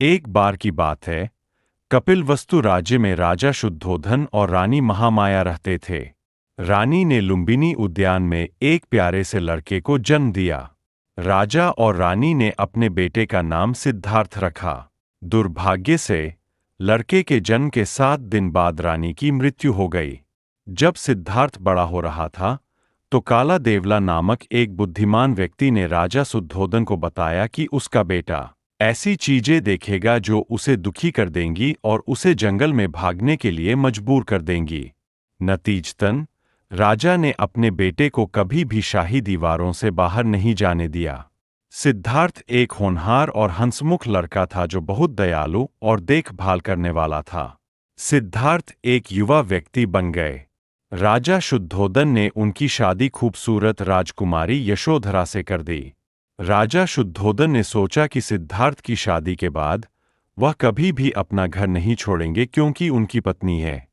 एक बार की बात है, कपिलवस्तु राज्य में राजा शुद्धोधन और रानी महामाया रहते थे। रानी ने लुम्बिनी उद्यान में एक प्यारे से लड़के को जन्म दिया। राजा और रानी ने अपने बेटे का नाम सिद्धार्थ रखा। दुर्भाग्य से लड़के के जन्म के 7 दिन बाद रानी की मृत्यु हो गई। जब सिद्धार्थ बड़ा हो रहा था, तो काला देवला नामक एक बुद्धिमान व्यक्ति ने राजा शुद्धोधन को बताया कि उसका बेटा ऐसी चीजें देखेगा जो उसे दुखी कर देंगी और उसे जंगल में भागने के लिए मजबूर कर देंगी। नतीजतन राजा ने अपने बेटे को कभी भी शाही दीवारों से बाहर नहीं जाने दिया। सिद्धार्थ एक होनहार और हंसमुख लड़का था जो बहुत दयालु और देखभाल करने वाला था। सिद्धार्थ एक युवा व्यक्ति बन गए। राजा शुद्धोधन ने उनकी शादी खूबसूरत राजकुमारी यशोधरा से कर दी। राजा शुद्धोधन ने सोचा कि सिद्धार्थ की शादी के बाद वह कभी भी अपना घर नहीं छोड़ेंगे क्योंकि उनकी पत्नी है।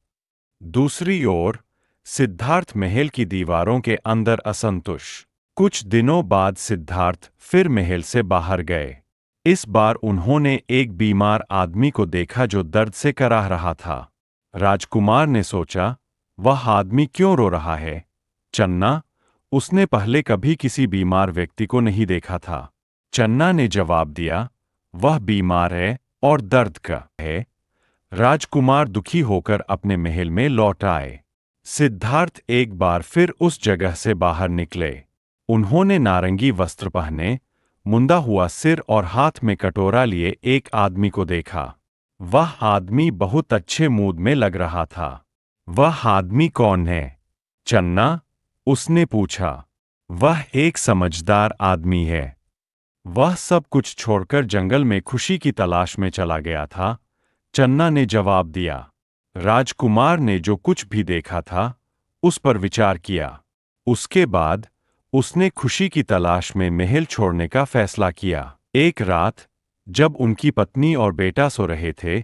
दूसरी ओर सिद्धार्थ महल की दीवारों के अंदर असंतुष्ट। कुछ दिनों बाद सिद्धार्थ फिर महल से बाहर गए। इस बार उन्होंने एक बीमार आदमी को देखा जो दर्द से कराह रहा था। राजकुमार ने सोचा, वह आदमी क्यों रो रहा है? चन्ना, उसने पहले कभी किसी बीमार व्यक्ति को नहीं देखा था। चन्ना ने जवाब दिया, वह बीमार है और दर्द का है। राजकुमार दुखी होकर अपने महल में लौट आए। सिद्धार्थ एक बार फिर उस जगह से बाहर निकले। उन्होंने नारंगी वस्त्र पहने, मुंदा हुआ सिर और हाथ में कटोरा लिए एक आदमी को देखा। वह आदमी बहुत अच्छे मूड में लग रहा था। वह आदमी कौन है? चन्ना, उसने पूछा। वह एक समझदार आदमी है। वह सब कुछ छोड़कर जंगल में खुशी की तलाश में चला गया था, चन्ना ने जवाब दिया। राजकुमार ने जो कुछ भी देखा था, उस पर विचार किया। उसके बाद उसने खुशी की तलाश में महल छोड़ने का फैसला किया। एक रात, जब उनकी पत्नी और बेटा सो रहे थे,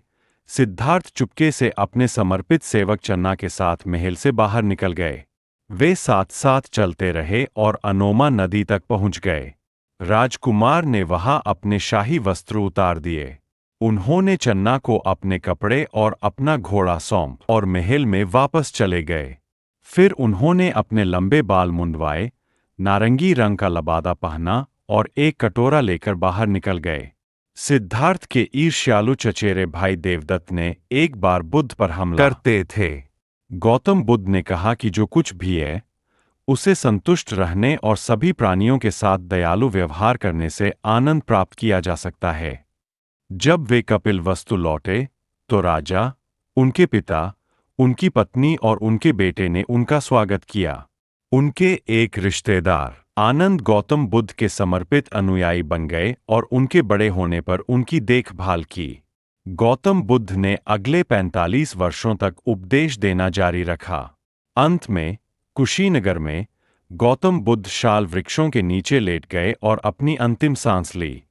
सिद्धार्थ चुपके से अपने समर्पित सेवक चन्ना के साथ महल से बाहर निकल गए। वे साथ साथ चलते रहे और अनोमा नदी तक पहुंच गए। राजकुमार ने वहां अपने शाही वस्त्र उतार दिए। उन्होंने चन्ना को अपने कपड़े और अपना घोड़ा सौंप और महल में वापस चले गए। फिर उन्होंने अपने लंबे बाल मुंडवाए, नारंगी रंग का लबादा पहना और एक कटोरा लेकर बाहर निकल गए। सिद्धार्थ के ईर्ष्यालु चचेरे भाई देवदत्त ने एक बार बुद्ध पर हमला करते थे। गौतम बुद्ध ने कहा कि जो कुछ भी है, उसे संतुष्ट रहने और सभी प्राणियों के साथ दयालु व्यवहार करने से आनंद प्राप्त किया जा सकता है। जब वे कपिलवस्तु लौटे, तो राजा, उनके पिता, उनकी पत्नी और उनके बेटे ने उनका स्वागत किया। उनके एक रिश्तेदार आनंद गौतम बुद्ध के समर्पित अनुयायी बन गए और उनके बड़े होने पर उनकी देखभाल की। गौतम बुद्ध ने अगले 45 वर्षों तक उपदेश देना जारी रखा। अंत में कुशीनगर में गौतम बुद्ध शाल वृक्षों के नीचे लेट गए और अपनी अंतिम सांस ली।